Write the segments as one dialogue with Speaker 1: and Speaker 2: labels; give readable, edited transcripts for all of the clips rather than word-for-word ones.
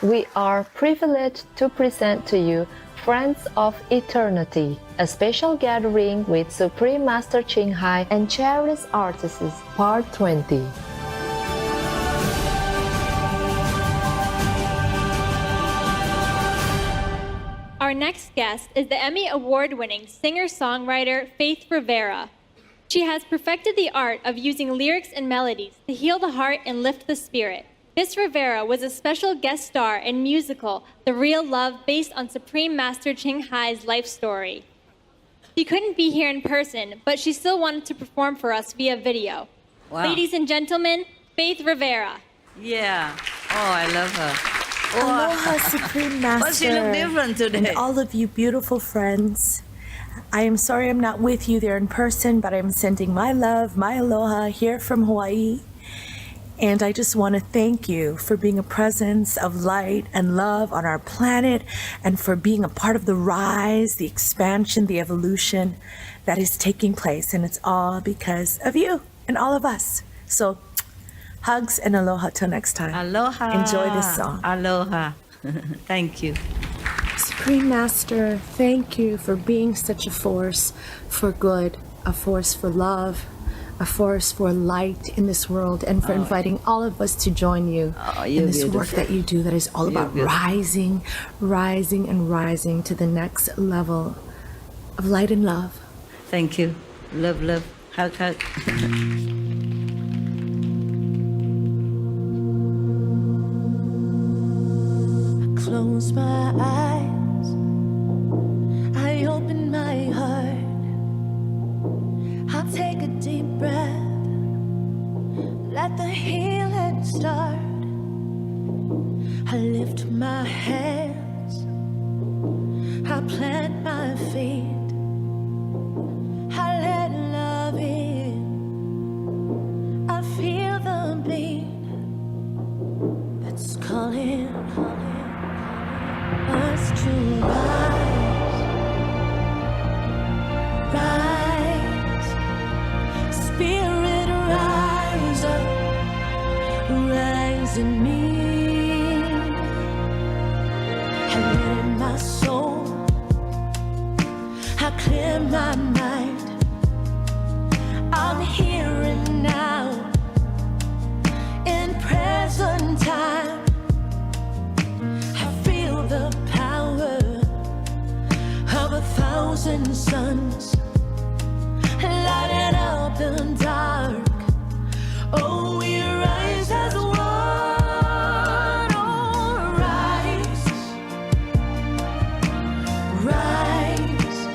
Speaker 1: We are privileged to present to you Friends of Eternity, a special gathering with Supreme Master Ching and Cherished Artists, Part 20.
Speaker 2: Our next guest is the Emmy Award-winning singer-songwriter Faith Rivera. She has perfected the art of using lyrics and melodies to heal the heart and lift the spirit. Miss Rivera was a special guest star in musical The Real Love based on Supreme Master Ching Hai's life story. She couldn't be here in person, but she still wanted to perform for us via video.
Speaker 3: Wow.
Speaker 2: Ladies and gentlemen, Faith Rivera.
Speaker 3: Yeah. Oh, I love her.
Speaker 4: Aloha, Supreme Master.
Speaker 3: But she look different today.
Speaker 4: And all of you beautiful friends. I am sorry I'm not with you there in person, but I'm sending my love, my aloha here from Hawaii. And I just want to thank you for being a presence of light and love on our planet and for being a part of the rise, the expansion, the evolution that is taking place. And it's all because of you and all of us. So hugs and aloha till next time.
Speaker 3: Aloha.
Speaker 4: Enjoy this song.
Speaker 3: Aloha. Thank you.
Speaker 4: Supreme Master, thank you for being such a force for good, a force for love, a force for light in this world, and for inviting all of us to join you in this work that you do that is all about rising, rising, and rising to the next level of light and love.
Speaker 3: Thank you. Love, love. Hug, hug.
Speaker 4: Close my eyes, I open my heart, I'll take a deep breath, let the healing start. I lift my hands, I plant my feet, I let love in, I feel the beat that's calling us to rise, rise, spirit rise up, rise in me, and in my soul, I clear my mind, I'm here and now, in present time. The power of 1,000 suns lighting up the dark. Oh, we rise as one. Oh, rise, rise,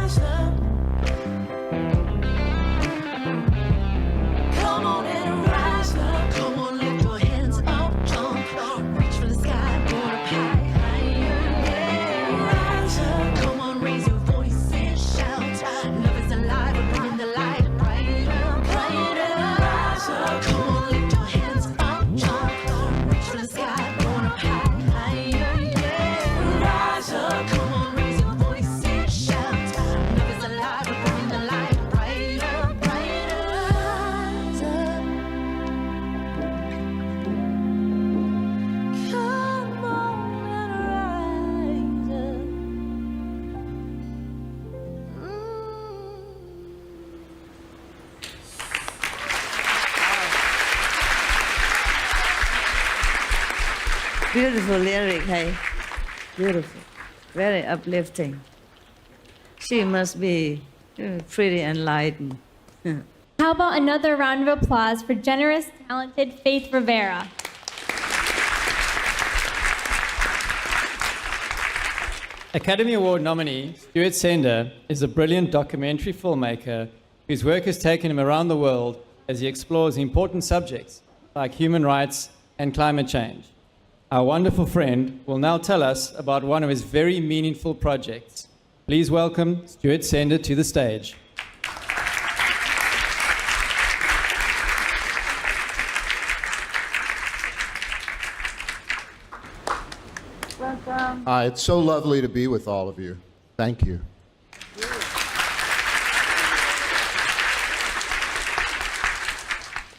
Speaker 5: rise up. Come on and rise up. Come on, lift your hands up, jump, reach for the sky, go up higher, yeah. Rise up. Come on, raise your voice and shout. Love is alive, we're bringing the light brighter, brighter. Rise up. Come on, lift your hands up, jump, reach for the sky, go up higher, yeah. Rise up. Come on, raise your voice and shout. Love is alive, we're bringing the light brighter, brighter. Rise up. Come on and rise up.
Speaker 3: Beautiful lyric, hey? Beautiful. Very uplifting. She must be pretty enlightened.
Speaker 2: How about another round of applause for generous, talented Faith Rivera?
Speaker 6: Academy Award nominee Stuart Sender is a brilliant documentary filmmaker whose work has taken him around the world as he explores important subjects like human rights and climate change. Our wonderful friend will now tell us about one of his very meaningful projects. Please welcome Stuart Sender to the stage.
Speaker 7: It's so lovely to be with all of you. Thank you.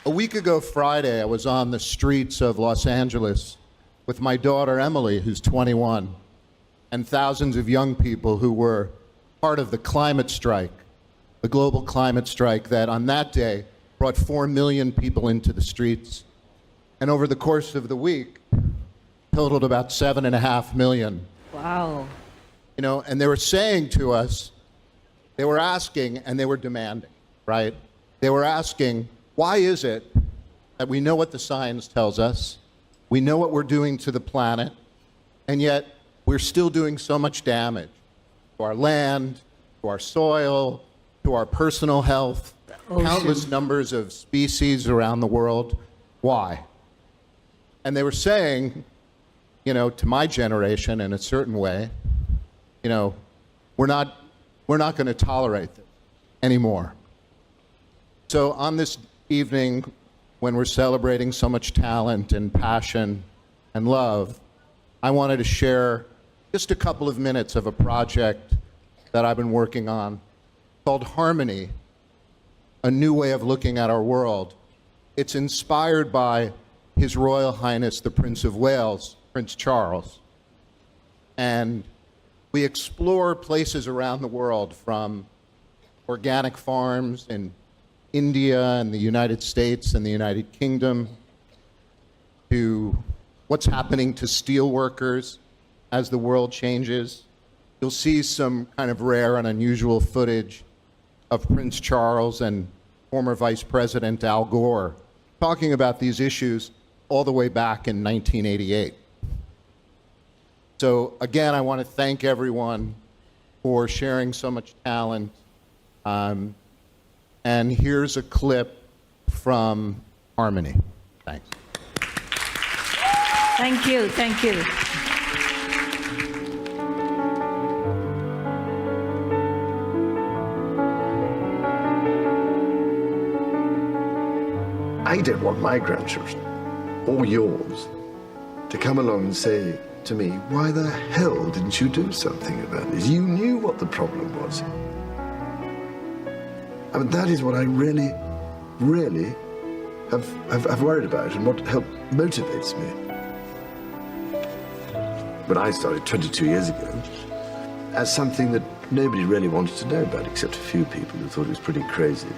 Speaker 7: A week ago Friday, I was on the streets of Los Angeles with my daughter Emily, who's 21, and thousands of young people who were part of the climate strike, the global climate strike that on that day brought 4 million people into the streets. And over the course of the week, totaled about 7.5 million.
Speaker 3: Wow.
Speaker 7: You know, and they were saying to us, they were asking and they were demanding, right? They were asking, why is it that we know what the science tells us, we know what we're doing to the planet, and yet we're still doing so much damage to our land, to our soil, to our personal health, countless numbers of species around the world. Why? And they were saying, you know, to my generation in a certain way, you know, we're not going to tolerate this anymore. So on this evening, when we're celebrating so much talent and passion and love, I wanted to share just a couple of minutes of a project that I've been working on called Harmony, a new way of looking at our world. It's inspired by His Royal Highness, the Prince of Wales, Prince Charles. And we explore places around the world, from organic farms in India and the United States and the United Kingdom to what's happening to steel workers as the world changes. You'll see some kind of rare and unusual footage of Prince Charles and former Vice President Al Gore talking about these issues all the way back in 1988. So again, I want to thank everyone for sharing so much talent. And here's a clip from Harmony. Thanks.
Speaker 3: Thank you, thank you.
Speaker 8: I don't want my grandchildren, or yours, to come along and say to me, why the hell didn't you do something about this? You knew what the problem was. I mean, that is what I really, really have worried about and what motivates me. When I started 22 years ago, as something that nobody really wanted to know about, except a few people who thought it was pretty crazy.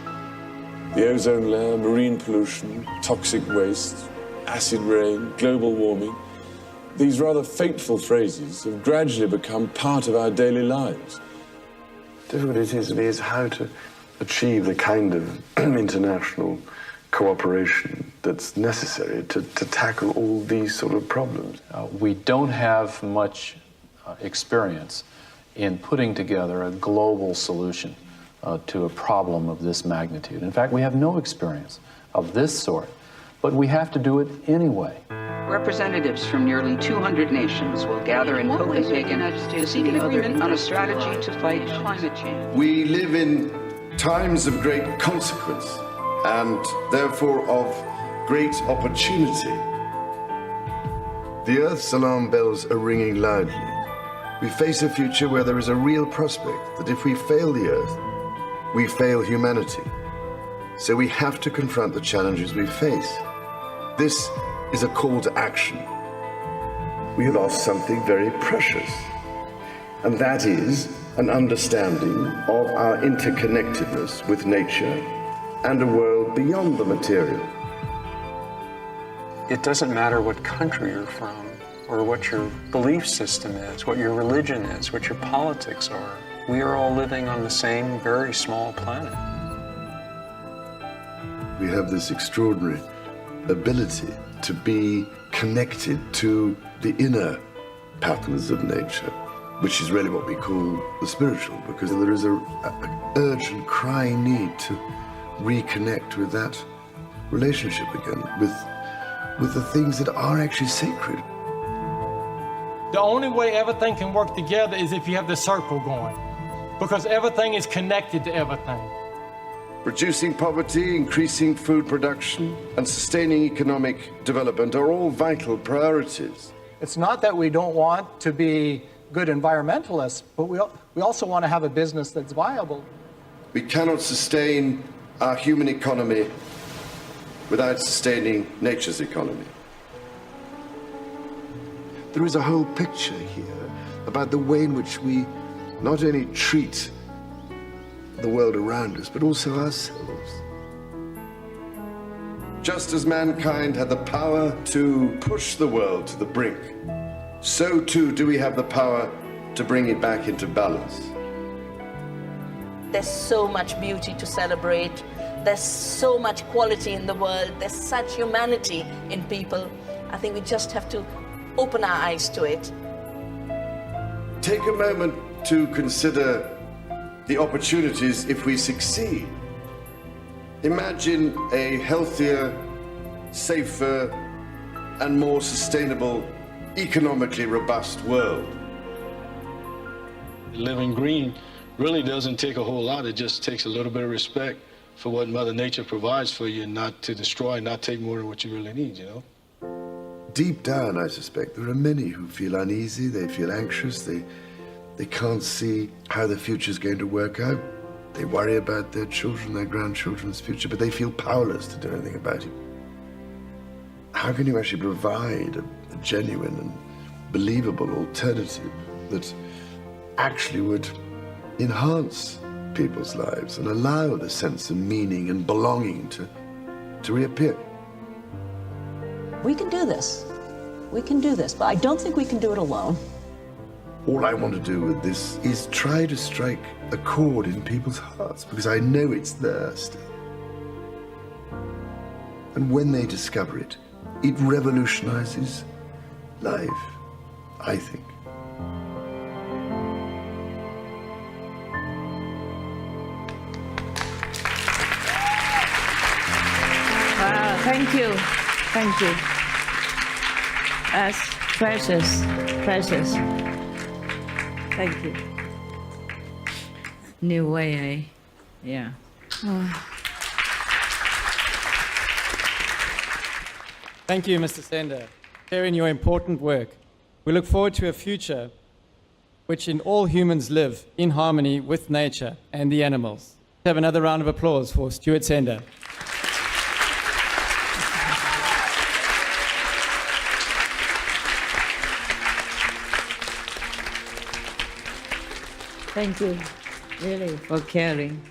Speaker 9: The ozone layer, marine pollution, toxic waste, acid rain, global warming. These rather fateful phrases have gradually become part of our daily lives.
Speaker 8: Difficult it is how to achieve the kind of international cooperation that's necessary to tackle all these sort of problems.
Speaker 10: We don't have much experience in putting together a global solution to a problem of this magnitude. In fact, we have no experience of this sort, but we have to do it anyway.
Speaker 11: Representatives from nearly 200 nations will gather in Copenhagen to seek an agreement on a strategy to fight climate change.
Speaker 8: We live in times of great consequence and therefore of great opportunity. The Earth's alarm bells are ringing loudly. We face a future where there is a real prospect that if we fail the Earth, we fail humanity. So we have to confront the challenges we face. This is a call to action. We have lost something very precious, and that is an understanding of our interconnectedness with nature and a world beyond the material.
Speaker 12: It doesn't matter what country you're from, or what your belief system is, what your religion is, what your politics are. We are all living on the same very small planet.
Speaker 8: We have this extraordinary ability to be connected to the inner patterns of nature, which is really what we call the spiritual, because there is an urgent, crying need to reconnect with that relationship again, with the things that are actually sacred.
Speaker 13: The only way everything can work together is if you have the circle going, because everything is connected to everything.
Speaker 8: Reducing poverty, increasing food production, and sustaining economic development are all vital priorities.
Speaker 14: It's not that we don't want to be good environmentalists, but we also want to have a business that's viable.
Speaker 8: We cannot sustain our human economy without sustaining nature's economy. There is a whole picture here about the way in which we not only treat the world around us, but also ourselves. Just as mankind had the power to push the world to the brink, so too do we have the power to bring it back into balance.
Speaker 15: There's so much beauty to celebrate. There's so much quality in the world. There's such humanity in people. I think we just have to open our eyes to it.
Speaker 8: Take a moment to consider the opportunities if we succeed. Imagine a healthier, safer, and more sustainable, economically robust world.
Speaker 16: Living green really doesn't take a whole lot. It just takes a little bit of respect for what Mother Nature provides for you, and not to destroy, not take more than what you really need, you know?
Speaker 8: Deep down, I suspect, there are many who feel uneasy, they feel anxious, they can't see how the future's going to work out. They worry about their children, their grandchildren's future, but they feel powerless to do anything about it. How can you actually provide a genuine and believable alternative that actually would enhance people's lives and allow the sense of meaning and belonging to reappear?
Speaker 17: We can do this. We can do this, but I don't think we can do it alone.
Speaker 8: All I want to do with this is try to strike a chord in people's hearts, because I know it's there still. And when they discover it, it revolutionizes life, I think.
Speaker 3: Wow, thank you. Thank you. That's precious, precious. Thank you. New way, eh? Yeah.
Speaker 6: Thank you, Mr. Sender, for sharing your important work. We look forward to a future which in all humans live in harmony with nature and the animals. Let's have another round of applause for Stuart Sender.
Speaker 3: Thank you, really, for caring.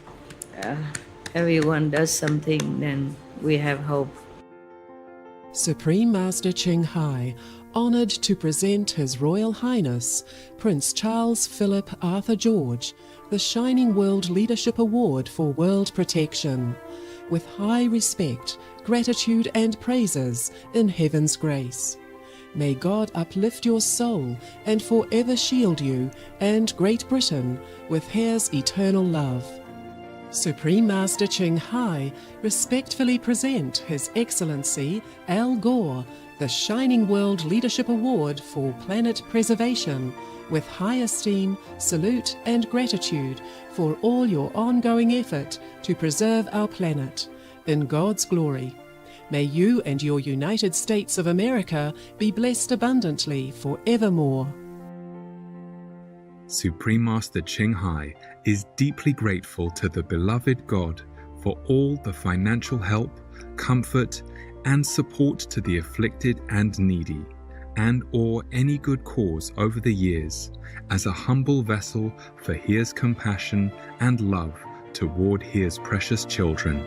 Speaker 3: Everyone does something, then we have hope.
Speaker 18: Supreme Master Ching Hai, honoured to present His Royal Highness Prince Charles Philip Arthur George, the Shining World Leadership Award for World Protection, with high respect, gratitude and praises in Heaven's grace. May God uplift your soul and forever shield you and Great Britain with His eternal love. Supreme Master Ching Hai respectfully present His Excellency Al Gore the Shining World Leadership Award for Planet Preservation with high esteem, salute and gratitude for all your ongoing effort to preserve our planet in God's glory. May you and your United States of America be blessed abundantly forevermore.
Speaker 19: Supreme Master Ching Hai is deeply grateful to the beloved God for all the financial help, comfort, and support to the afflicted and needy, and or any good cause over the years, as a humble vessel for His compassion and love toward His precious children.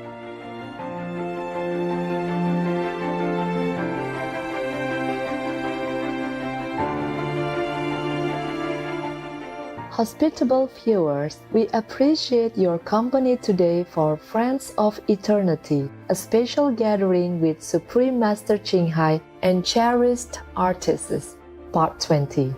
Speaker 1: Hospitable viewers, we appreciate your company today for Friends of Eternity, a special gathering with Supreme Master Ching Hai and Cherished Artists, Part 20.